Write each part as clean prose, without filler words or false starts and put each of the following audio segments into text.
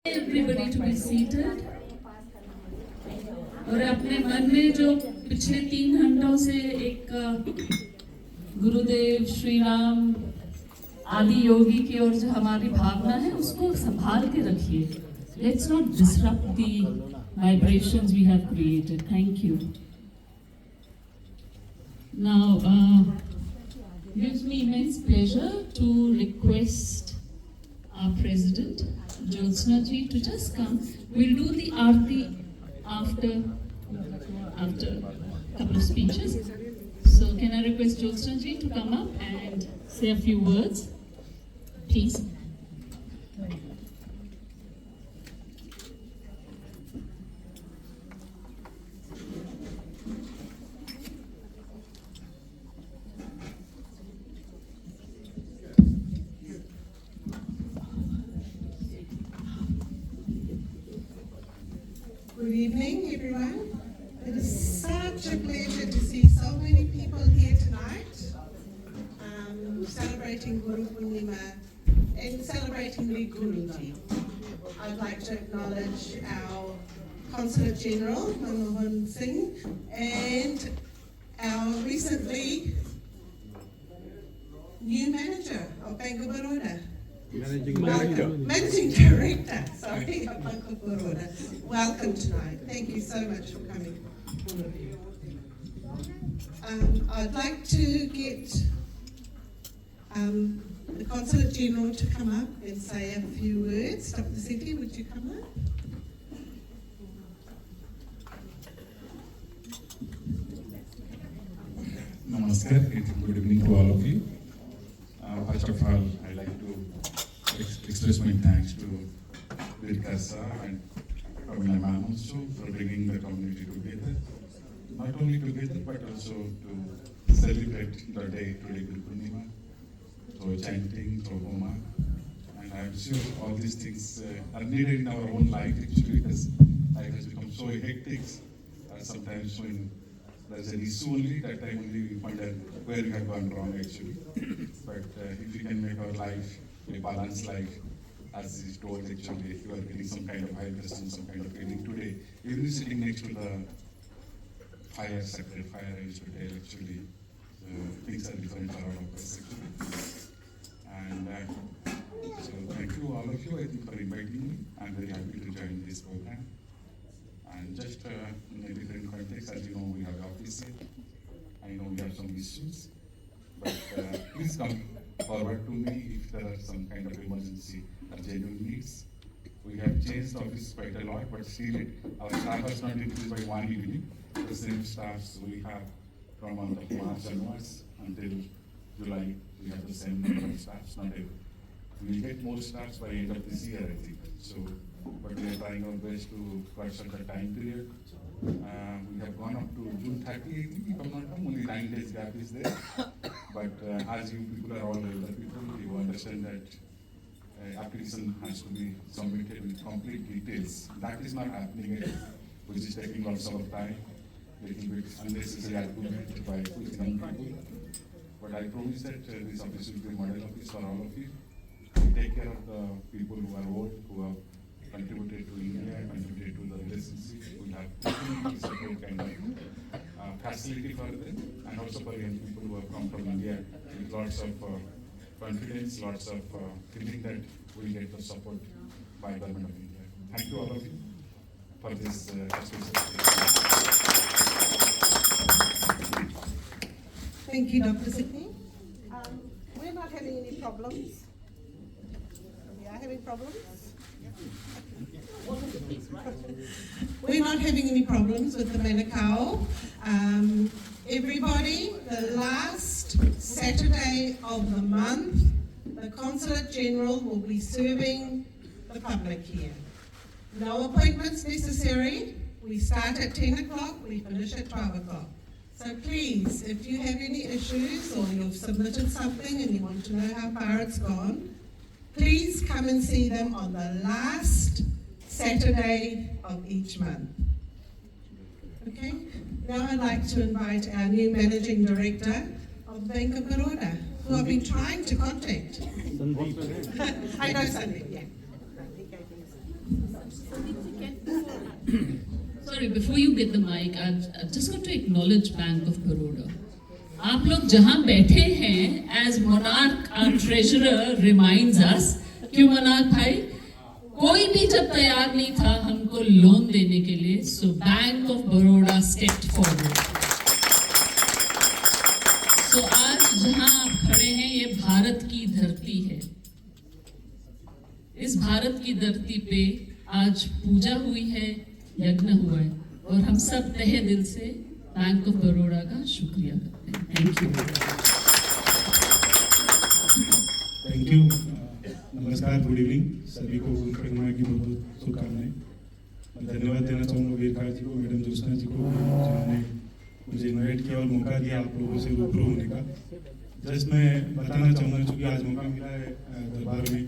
Everybody to be seated. और अपने मन में जो पिछले 3 घंटों से एक गुरुदेव श्री राम आदि योगी की ओर जो हमारी भावना है उसको संभाल के रखिए. Let's not disrupt the vibrations we have created. Thank you. Now, gives me immense pleasure to request our President, Jyotsna ji, to just come. We'll do the Aarti after a couple of speeches. So can I request Jyotsna ji to come up and say a few words, please? Good evening, everyone. It is such a pleasure to see so many people here tonight, celebrating Guru Purnima and celebrating the Guruji. I'd like to acknowledge our Consulate General, Manmohan Singh, and our recently new manager of Bank of Baroda. Managing Director, sorry, of Bank of Baroda. Welcome tonight. Thank you so much for coming, all of you. I'd like to get the Consulate General to come up and say a few words. Dr. Sethi, would you come up? Namaskar, good evening to all of you. First of all, I'd like to express my thanks to Virkasa and Kamila Ma'am also for bringing the community together. Not only together, but also to celebrate the day today, Guru Purnima, through chanting, through Homa. And I'm sure all these things are needed in our own life actually, because life has become so hectic. Sometimes when there's an issue only, that time only we wonder where we have gone wrong actually. But if we can make our life a balanced life, as is told actually, if you are getting some kind of vibration, some kind of feeling today, even sitting next to the fire sector, fire hotel actually, things are different for all of us actually. And so thank you all of you, I think, for inviting me. I'm very happy to join this program. And just in a different context, as you know, we have office here. I know we have some issues, but please come forward to me if there are some kind of emergency or genuine needs. We have changed office quite a lot, but still our staff has not increased by one evening. The same staffs we have from month of March onwards until July. We have the same number of staffs, not every. We will get more staffs by end of this year, I think. So, but we are trying our best to cut some the time period. We have gone up to June 30, I think, if I'm not wrong, only 9 days gap is there. But as you people are all elder people, you understand that application has to be submitted with complete details. That is not happening yet, which is taking lots of time, little bit unnecessary argument by young people. But I promise that this office will be a model office for all of you. We take care of the people who are old, who have contributed to India, contributed to the relationship. We have definitely separate kind of facility for them, and also for young people who have come from India with lots of confidence, lots of feeling that we get the support by government of India. Thank you all of you for this Thank you, Dr. Sethi. We're not having any problems. We are having problems? We're not having any problems with the Manukau. Everybody, the last Saturday of the month, the Consulate General will be serving the public here. No appointments necessary. We start at 10 o'clock, we finish at 12 o'clock. So please, if you have any issues or you've submitted something and you want to know how far it's gone, please come and see them on the last Saturday of each month. Okay? Now I'd like to invite our new Managing Director of Bank of Baroda, who I've been trying to contact. I know Sandeep, yeah. Sorry, before you get the mic, I just got to acknowledge Bank of Baroda. आप लोग जहाँ बैठे हैं, as Monarch, our treasurer reminds us, क्यों Monarch भाई, कोई भी जब तैयार नहीं था हमको लोन देने के लिए, so Bank of Baroda stepped forward. So आज जहाँ आप खड़े हैं, ये भारत की धरती है. इस भारत की धरती पे आज पूजा हुई है, यज्ञ हुआ है, और हम सब तहे दिल से बैंक ऑफ बड़ौदा का शुक्रिया करते हैं. Thank you. Thank you. नमस्कार, गुड इवनिंग सभी को. गुरु पूर्णिमा की बहुत बहुत शुभकामनाएं. मैं धन्यवाद देना चाहूँगा वीरकार जी को, मैडम ज्योत्सना जी को, जिन्होंने मुझे इन्वाइट किया और मौका दिया आप लोगों से रूबरू होने का. जस्ट मैं बताना चाहूँगा, चूँकि आज मौका मिला है दरबार में,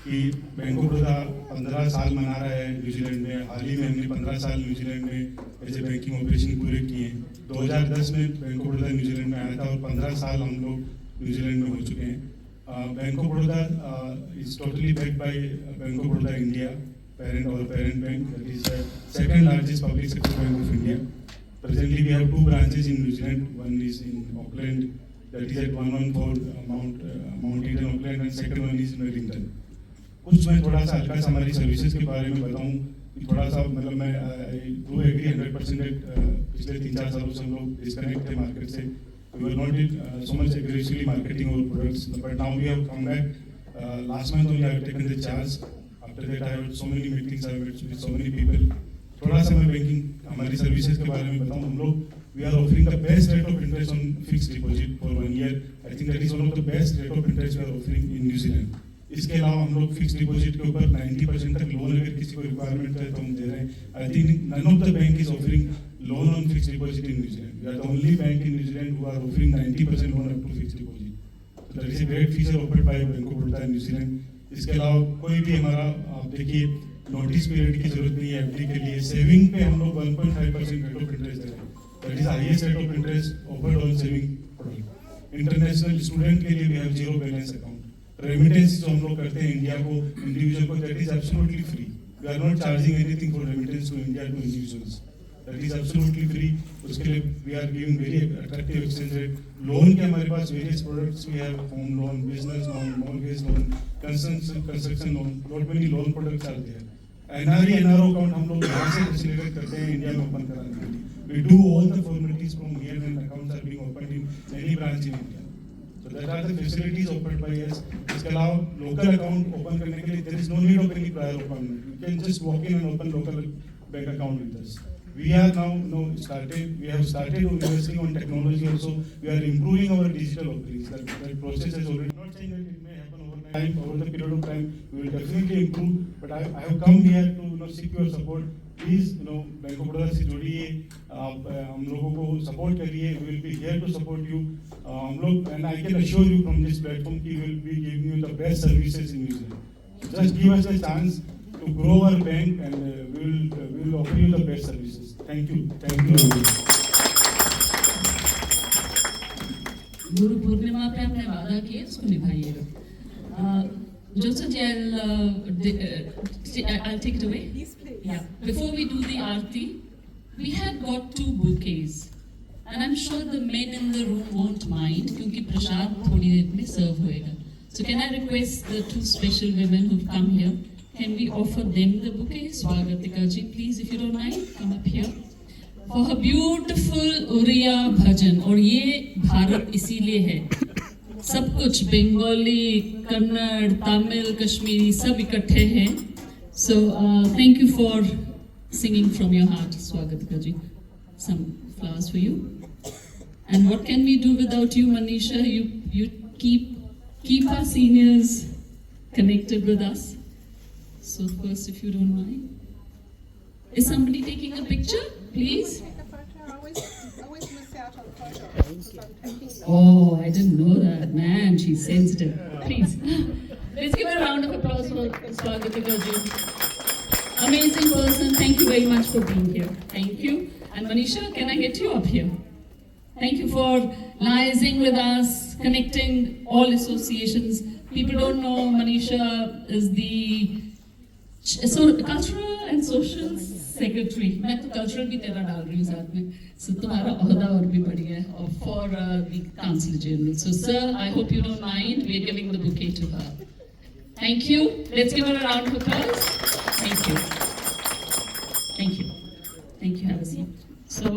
कि बैंक ऑफ बड़ौदा 15 साल मना रहा है न्यूजीलैंड में. हाल ही में हमने 15 साल न्यूजीलैंड में ऐसे बैंकिंग ऑपरेशन पूरे किए हैं. 2010 में बैंक ऑफ बड़ौदा न्यूजीलैंड में आया था और 15 साल हम लोग न्यूजीलैंड में हो चुके हैं. Bank of Baroda is totally backed by Bank of Baroda India, parent bank, that is the second largest public sector bank of India. Presently we have 2 branches in New Zealand. One is in Auckland, that is at 114 Mount Eden Auckland, and second one is in Wellington. कुछ मैं थोड़ा सा हल्का सा हमारी services के बारे में बताऊं कि थोड़ा सा मतलब मैं डू एग्री 100% पिछले 3-4 सालों से हम लोग डिस्कनेक्ट थे मार्केट से. We were not so much aggressively marketing our products, but now we have come back. Last month only I have taken the charge. After that I had so many meetings, I met with so many people. थोड़ा सा मैं banking हमारी services के बारे में बताऊं. हम लोग we are offering the best rate of interest on fixed deposit for 1 year. I think that is one of the best rate of interest we are offering in New Zealand. इसके अलावा हम लोग फिक्स डिपॉजिट के ऊपर 90% तक loan अगर किसी को रिक्वायरमेंट है तो हम दे रहे हैं. I think none of the bank is offering loan on fix deposit in New Zealand. We are the only bank in New Zealand who are offering 90% loan up to fix deposit. So that is a great feature offered by Bank of Baroda in New Zealand. इसके अलावा कोई भी हमारा आप देखिए notice period की जरूरत नहीं है एफडी के लिए. सेविंग पे हम लोग 1.5% रेट ऑफ इंटरेस्ट दे रहे हैं. That is highest rate of interest offered on saving product. International student के लिए we have zero balance account. Remittance जो हम लोग करते हैं इंडिया को इंडिविजुअल को, that is absolutely free. We are not charging anything for remittance to India to individuals. That is absolutely free. उसके लिए we are giving very attractive exchange rate. Loan के हमारे पास various products we have. Home loan, business loan, mortgage loan, construction loan, lot many loan products are there. NRE NRO account हम लोग यहाँ से facilitate करते हैं इंडिया में ओपन कराने के लिए. We do all the formalities from here when accounts are being opened in any branch in India. So that are the facilities offered by us. इसके अलावा local account open करने के लिए there is no need of any prior appointment. You can just walk in and open local bank account with us. We are now started. We have started investing on technology also. We are improving our digital offerings. That process is already. Not saying that it may happen overnight. Over the period of time, we will definitely improve. But I have come here to seek your support. Please, bank of Baroda से जुड़िए, आप हम लोगों को support करिए. We will be here to support you. हम लोग, and I can assure you from this platform कि we will be giving you the best services in New Zealand. Just give us a chance to grow our bank, and we will offer you the best services. Thank you. Thank you. Guru Purnima पे आपने वादा किया, उसको निभाइएगा. Joseph, I'll take it away. Yes, please. Yeah. Before we do the aarti, we had got 2 bouquets, and I'm sure the men in the room won't mind, क्योंकि प्रसाद थोड़ी देर में serve होएगा. So can I request the 2 special women who've come here? Can we offer them the bouquet? Swagatika ji, please, if you don't mind, come up here. For her beautiful Uriya bhajan. और ये भारत इसीलिए है. सब कुछ बंगाली, कन्नड़, तमिल, कश्मीरी सब इकट्ठे हैं. So thank you for singing from your heart, Swagatika ji. Some flowers for you. And what can we do without you, Manisha? You keep our seniors connected with us. So first, if you don't mind, is somebody taking a picture, please? Take a photo. I always miss out on photos. Oh, I didn't know that. Man, she's sensitive. Please. Let's give her a round of applause for Swagatika ji. Amazing person. Thank you very much for being here. Thank you. And Manisha, can I get you up here? Thank you for liaising with us, connecting all associations. People don't know Manisha is the cultural and social secretary, मैं तो cultural भी तेरा डाल रही हूँ साथ में, सो तुम्हारा ओहदा और भी बढ़िया है, और for the council general. So sir, I hope you don't mind, we are giving the bouquet to her. Thank you. Let's give her a round of applause. Thank you. Thank you. Thank you. Have a seat. So,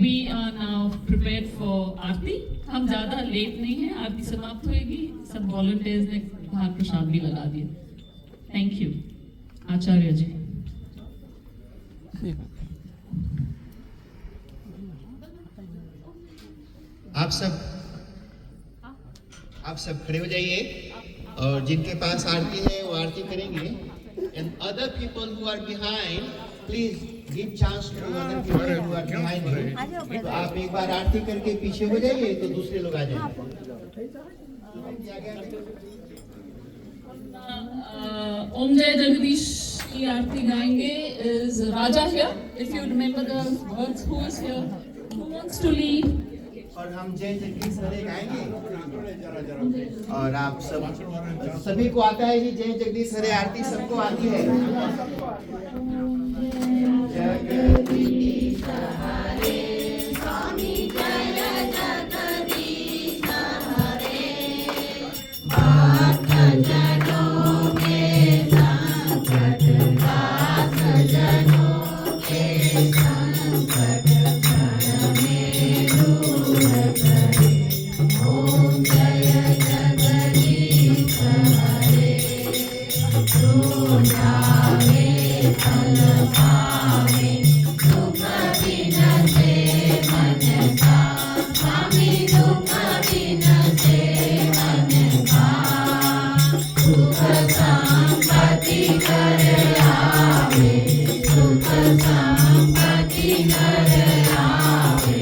we are now prepared for आरती. हम ज़्यादा late नहीं हैं, आरती समाप्त होएगी. सब volunteers ने बाहर प्रसाद भी लगा दिया. Thank you. आचार्य जी. आप सब खड़े हो जाइए, और जिनके पास आरती है वो आरती करेंगे. And other people who are behind, please give chance to other people who are behind. तो आप एक बार आरती करके पीछे हो जाइए, तो दूसरे लोग आ जाएंगे. ओम जय जगदीश की आरती गाएंगे. Is Raja here? If you remember the words, who is here, who wants to lead? और हम जय जगदीश हरे गाएंगे. और आप सभी को आता है कि जय जगदीश हरे आरती सबको आती है. जगदीश हरे स्वामी जय जगदीश हरे, भक्त जनों के संकट दास जनों के संकट क्षण में दूर करे. ओम जय जगदीश हरे. सुनावे फल पावे, दुख विनसे मन का. स्वामी दुख विनसे मन का. सुख संपत्ति कर आवे, सुख संपत्ति कर आवे.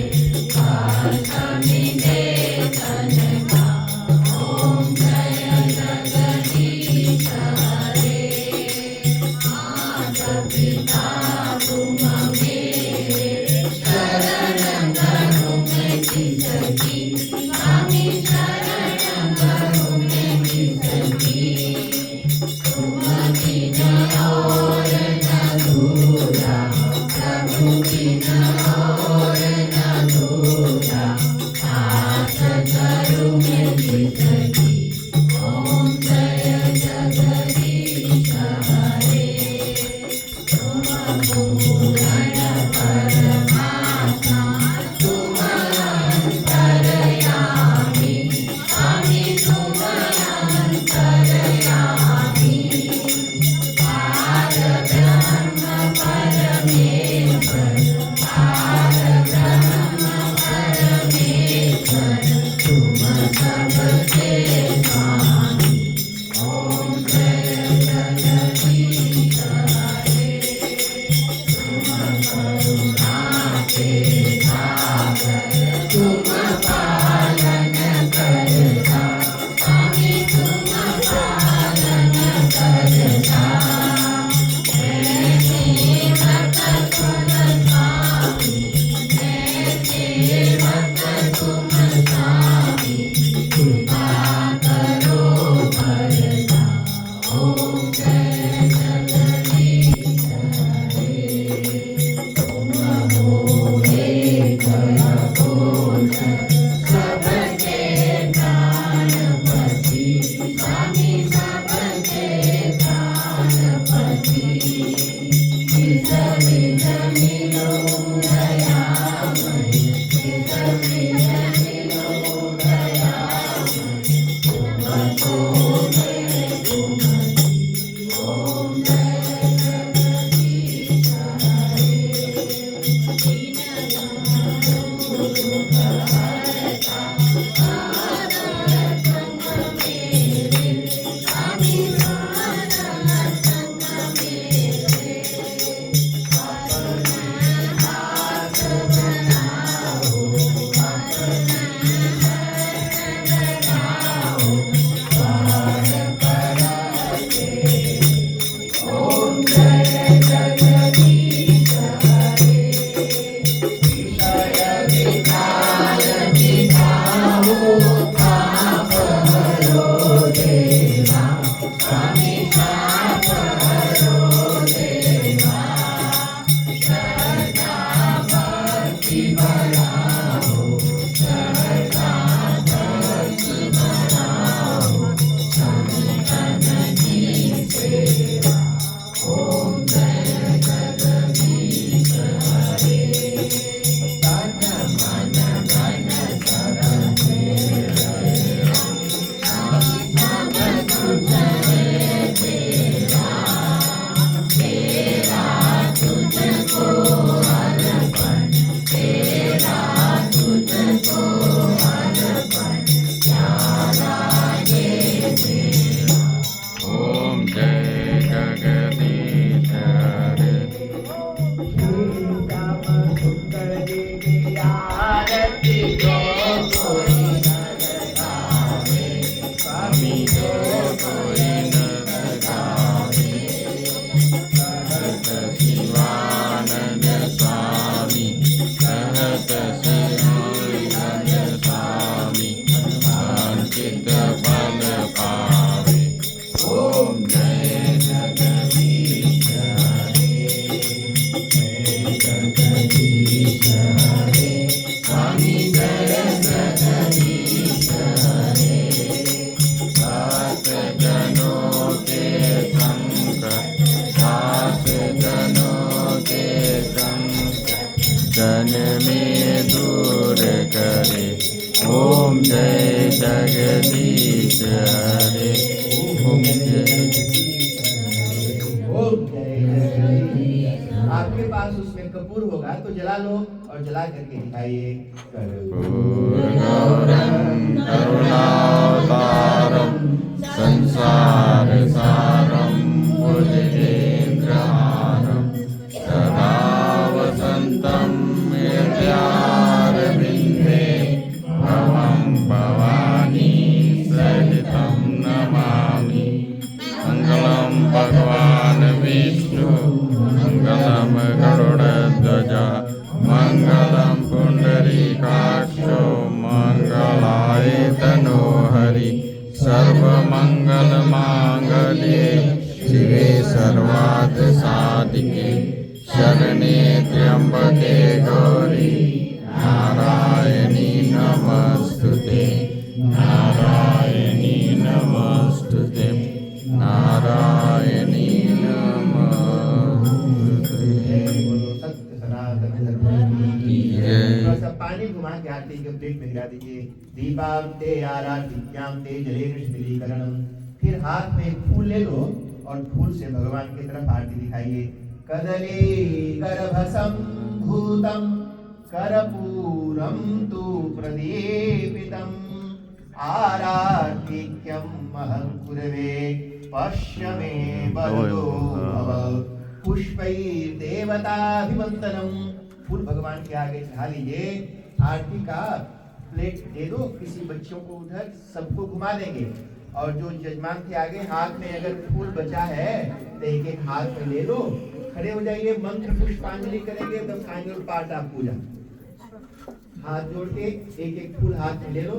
स्वामी दे तन का. ओम जय जगदीश हरे. माता पिता तुम मेरे, शरण गणों में किसकी. स्वामी शरण गणों में किसकी. तुम बिन और न दूरा, प्रभु बिन और न दूरा. हाथ धरूं मैं किसकी. ओम जय जगदीश हरे. तुम पूर्ण परमात्मा, तुम अंतर्यामी. स्वामी तुम अंतर्यामी. पार ब्रह्म परमेश्वर, पार ब्रह्म परमेश्वर. तुम सबके स्वामी. ओम जय जगदीश हरे. तुम करुणा के सागर, तुम पालन करता. स्वामी तुम पालन करता. मैं सेवक तुम स्वामी, मैं सेवक तुम स्वामी. कृपा करो भरता. ओम जय जगदीश हरे. तुम हो एक अघोष, सबके प्राणपति. स्वामी सबके प्राणपति. इस विध मिलो दयामय, इस विध मिलो दयामय. तुमको मैं तुमकी. ओम जय जगदीश हरे. दीन बंधु दुख हरता, अनाथ संग मेरे. स्वामी अनाथ संग मेरे. जनों के संकट में दूर करे। ओम जय जगदीश हरे। ओम जय आपके पास उसमें कपूर होगा तो जला लो और जला करके दिखाइए। गौरं करुणावतारं संसार सारं भुजगेन्द्रहारं सदा वसन्तं हृदयारविन्दे भवं भवानी सहितं नमामि। मङ्गलं भगवान् विष्णु मङ्गलं गरुडध्वज मङ्गलं पुण्डरीकाक्षो मङ्गलाय तनोहरि। सर्वमङ्गलमाङ्गल्ये शिवे सर्वार्थसाधिके शरणे त्र्यम्बके गौरी नारायणी नमस्तुते। नारायणी नमस्तुते। नारायणी नमस्तुते। सत्य सनातन धर्म की जय। थोड़ा सा पानी घुमा के आरती के प्लेट में गिरा दीजिए। दीपांते आराधित्यांते जले कृष्णलीकरणम। फिर हाथ में एक फूल ले लो और फूल से भगवान की तरफ आरती दिखाइए। कदली करभसम भूतम करपूरम तु प्रदीपितम आराधिक्यम महं कुरवे पश्य मे बलो भव। पुष्पैर्देवताभिवन्दनम। फूल भगवान के आगे चढ़ा लीजिए। आरती का प्लेट दे दो किसी बच्चों को, उधर सबको घुमा देंगे। और जो जजमान के आगे हाथ में अगर फूल बचा है तो एक एक हाथ में ले लो। खड़े हो जाइए, मंत्र पुष्पांजलि करेंगे द फाइनल पार्ट ऑफ पूजा। हाथ जोड़ के एक एक फूल हाथ में ले लो।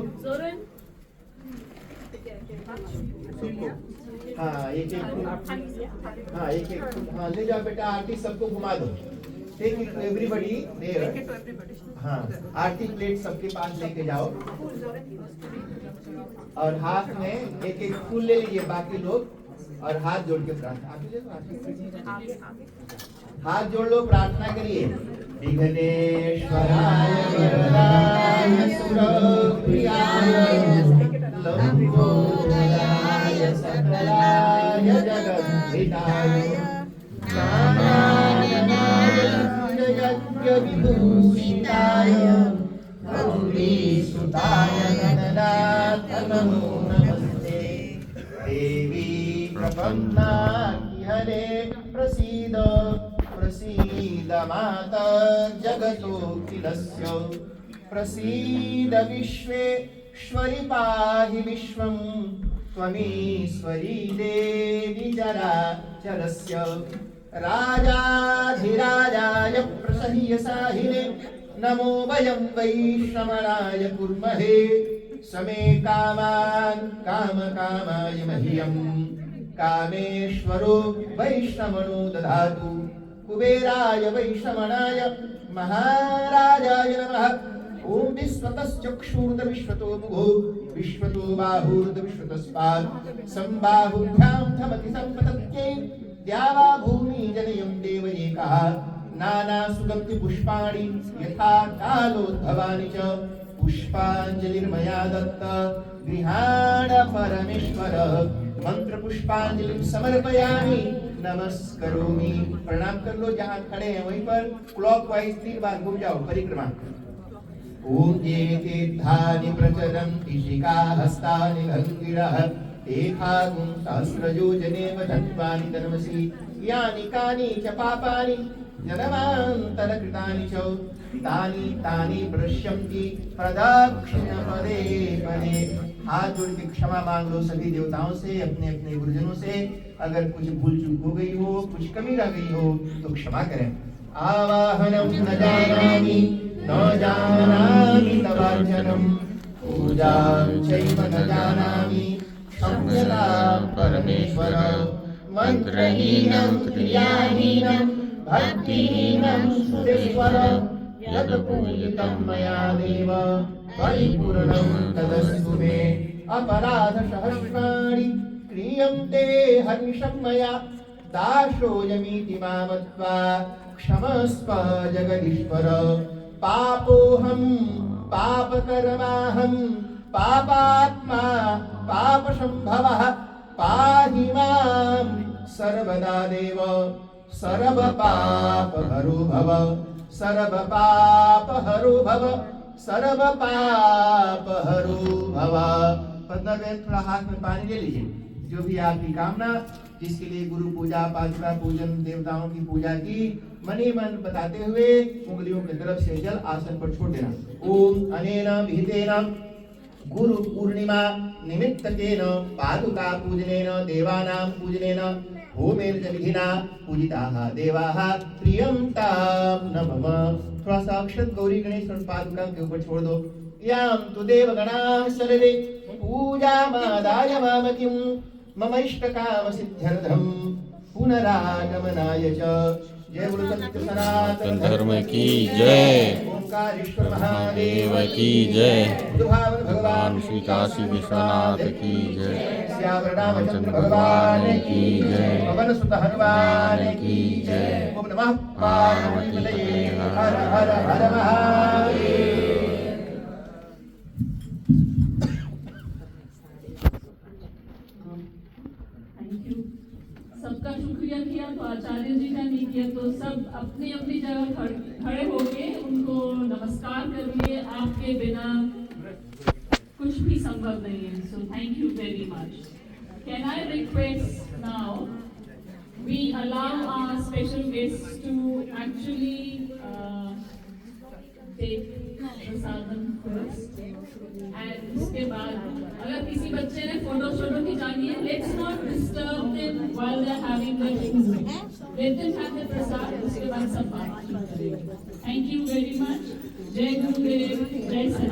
हाँ एक एक फूल, हाँ एक एक फूल, हाँ ले जाओ बेटा। आरती सबको घुमा दो। Take it to everybody there. हाँ आरती प्लेट सबके पास लेके जाओ और हाथ में एक एक फूल ले लीजिए बाकी लोग, और हाथ जोड़ के प्रार्थना। आप ले लो, हाथ जोड़ लो, प्रार्थना करिए। विघ्नेश्वराय वरदाय सुरप्रियाय लंबोदराय सकलाय जगद्धिताय विभूषिताय गौरीसुताय गणनाथ नमो नमस्ते। देवी प्रपन्नार्तिहरे प्रसीद प्रसीद माता जगतोऽखिलस्य। प्रसीद विश्वेश्वरि पाहि विश्वं त्वमीश्वरी देवी चराचरस्य। राजाधिराजाय प्रसह्यसाहिने नमो वयं वैश्रवणाय कुर्महे। समे कामान् कामकामाय मह्यं कामेश्वरो वैश्रवणो दधातु। कुबेराय वैश्रवणाय महाराजाय नमः। ओम विश्वतश्चक्षुर्द विश्वतो मुखो विश्वतो बाहुर्द विश्वतस्पात् संबाहुभ्यां धमति संपतत्यै द्यावा भूमि जनयं देवयेकः। नाना सुगन्धि पुष्पाणि यथा कालोद्भवानि च पुष्पाञ्जलिर्मया दत्त गृहाण परमेश्वर। मंत्र पुष्पांजलि समर्पयामि नमस्करोमि। प्रणाम कर लो, जहाँ खड़े हैं वहीं पर क्लॉकवाइज 3 बार घूम जाओ परिक्रमा। ओम ये तीर्थानि प्रचरन्ति शिखाहस्तानि भङ्गिरः एकागुं सहस्रयोजने वधत्वानि धर्मसि यानि कानि च पापानि जन्मान्तरकृतानि च तानि तानि पश्यन्ति प्रदक्षिण पदे पदे। हाथ जोड़ के क्षमा मांग लो सभी देवताओं से, अपने अपने गुरुजनों से। अगर कुछ भूल चूक हो गई हो, कुछ कमी रह गई हो तो क्षमा करें। आवाहनं न जानामि न जानामि तवार्चनं पूजां चैव न जानामि क्षम्यतां परमेश्वर। मंत्रहीनं क्रियाहीनं भक्तिहीनं सुरेश्वर। यत् पूजितं मया देव परिपूर्णं तदस्तु मे। अपराध सहस्राणि क्रियन्ते हर्निशं मया दासोऽयमिति मामत्वा क्षमस्व जगदीश्वर पापोऽहं पापकर्माहं पापात्मा पापसम्भवः पाहि मां सर्वदा देव सर्वपापहरो भव सर्वपापहरो भव सर्वपापहरो भव। पद्मा बहन थोड़ा हाथ में पानी ले लीजिए। जो भी आपकी कामना, जिसके लिए गुरु पूजा पादुका पूजन देवताओं की पूजा की, मनी मन बताते हुए उंगलियों की तरफ से जल आसन पर छोड़ देना। ओम अनेन विहितेन गुरु पूर्णिमा निमित्तकेन पादुका पूजनेन देवानां पूजनेन होमेन च विधिना पूजिताः देवाः प्रियंतां नमः। थोड़ा सा अक्षत गौरी गणेश पादुका के ऊपर छोड़ दो। यां तु देवगणाः सर्वे पूजामादाय मामकिं मम इष्टकाम सिद्ध्यर्थं पुनरागमनाय च। जय गुरु सत्य सनातन धर्म की जय। ओंकारेश्वर महादेव की जय। बुधभावन भगवान श्री काशी विश्वनाथ की जय। श्यावर रामचंद्र भगवान की जय। पवन सुत हनुमान की जय। ओम नमः पार्वती पतये हर हर हर महादेव। Thank you. सबका शुक्रिया किया तो आचार्य जी का नहीं किया तो सब अपनी अपनी जगह खड़े होके उनको नमस्कार करिए। आपके बिना कुछ भी संभव नहीं है। So thank you very much. Can I request now we allow our special guest to actually take prasadam first and उसके बाद अगर किसी बच्चे ने फोटो खिंचानी है, let's not disturb them while they are having their food. Let them have the prasad, उसके बाद सब बात करेंगे। Thank you very much. जय गुरुदेव, जय सनातन।